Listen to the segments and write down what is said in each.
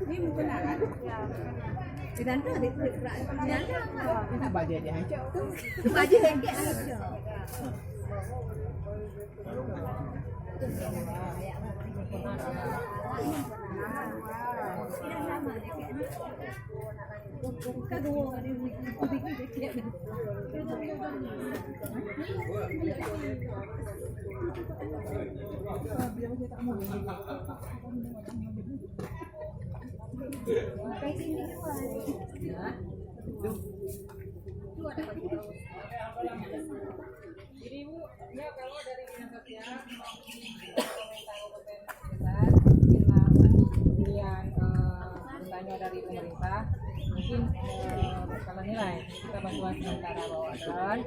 Ini mungkin akan dan tuh di kita baca dia aja tuh baca yang kayak aja Jadi Bu, ya kalau dari dinas sosial kemudian bertanya dari pemerintah, mungkin kalau nilai kita bantuan sementara bawa dan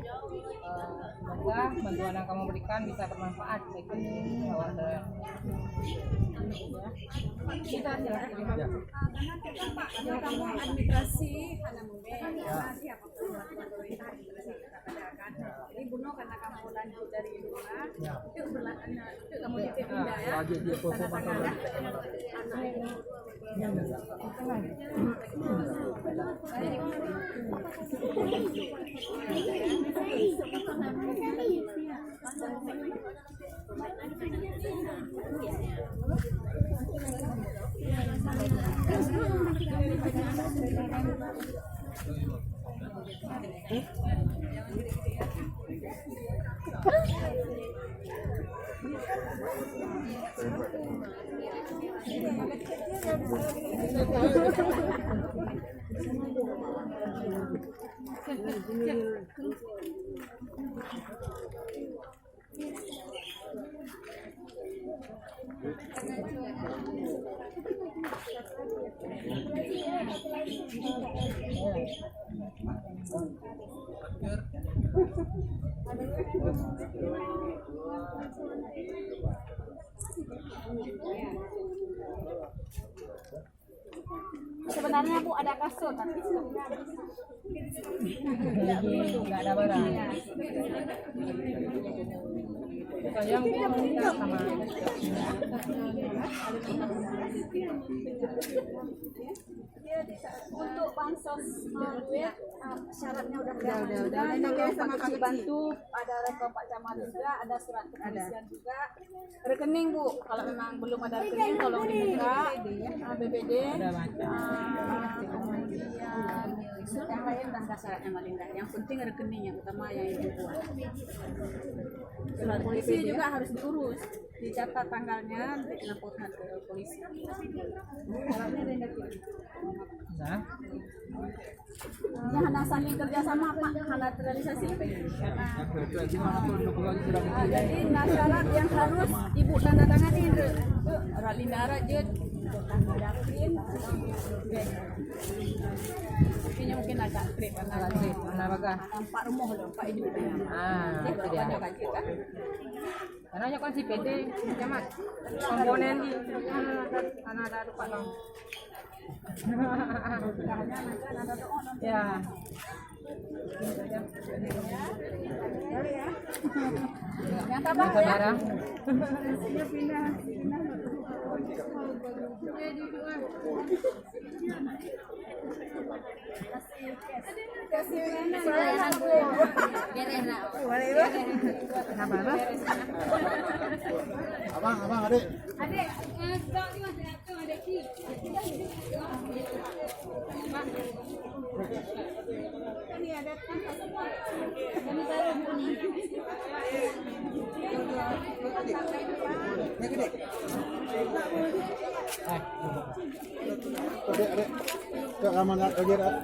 semoga bantuan yang kamu berikan bisa bermanfaat bagi warga. Kita karena kita Pak, kamu administrasi hanya mungkin siapa pemerintah kita kerjakan. Jadi Buno karena kamu lanjut dari rumah, itu berlaku itu kamu pindah ya. Tanda tangan sebenarnya Bu ada kasur tapi nggak ada barang. Saya mungkin minta sama untuk bansos duit syaratnya udah nanti sama kami bantu ada rekom Pak Camat juga ada surat kepolisian juga rekening Bu kalau memang belum ada rekening tolong dibuka BPD kemudian yang lain dah syaratnya Malinda yang penting rekening yang utama yang Ibu buat surat polisi juga harus diurus dicatat tanggalnya dilaporkan ke polisi syaratnya ada nah, hanya saling kerjasama Pak, hanya realisasi jadi syarat yang harus Ibu tanda tangani Ralinda Rajut yakin ini mungkin agak trip mana bagah? Pak Rumah loh, Pak ini Itu dia. Karena hanya kan si PD, Camat komponen di karena ada lupa dong. Ya. Yang sabar ya. Pindah. Kasih Abang, adik. Ini ada semua. Ini baru lama nggak kegerak.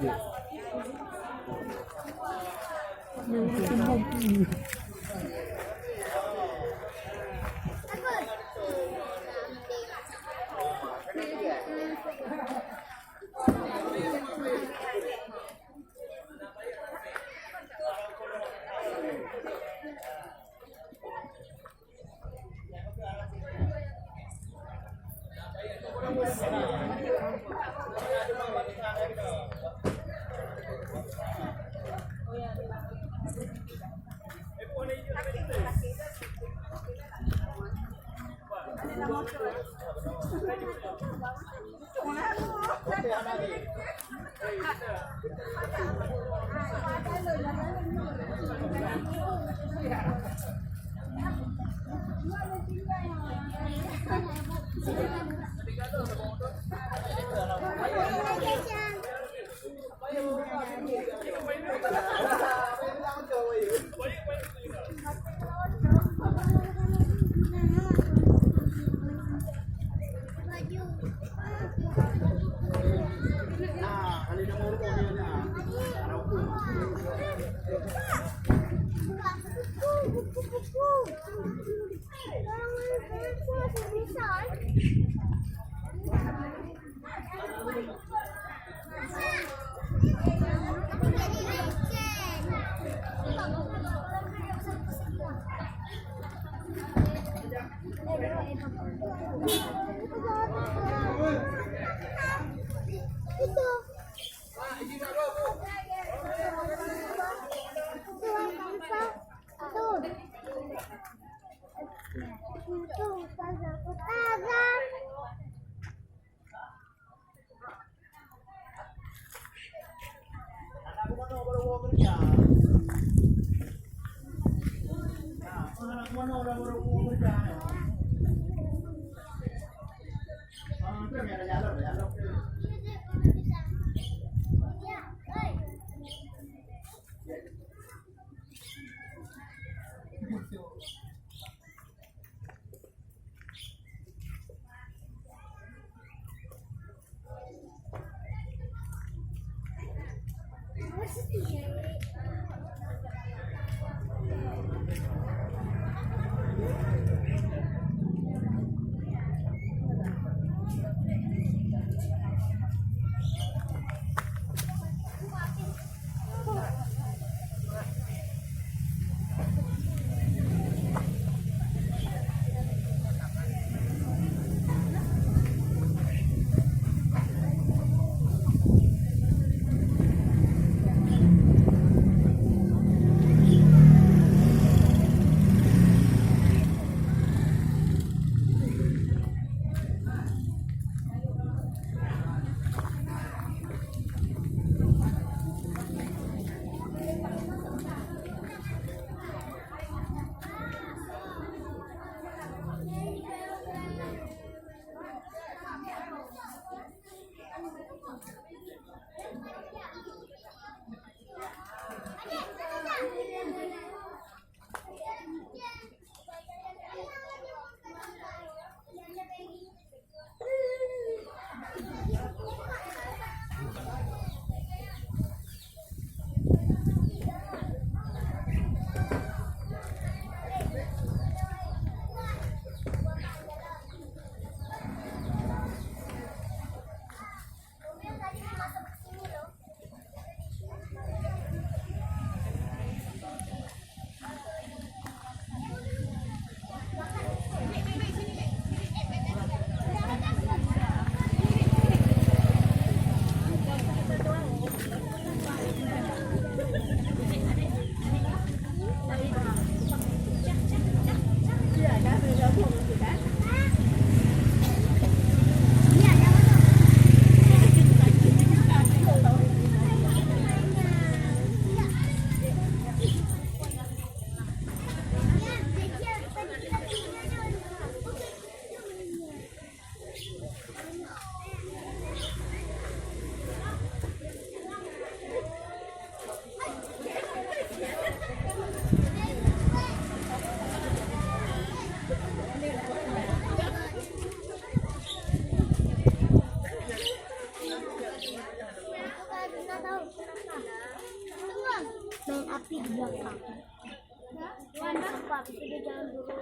sampah, tapi dia jangan dulu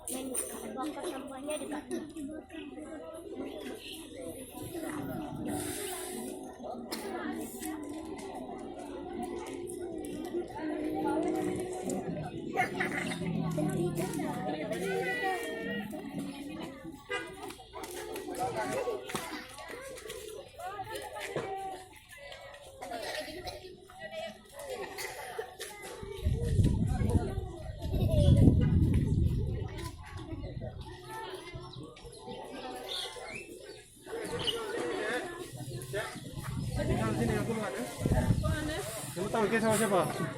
main bakar sampahnya di kaki. Sini aku makan ya. Kamu tahu ke sama siapa?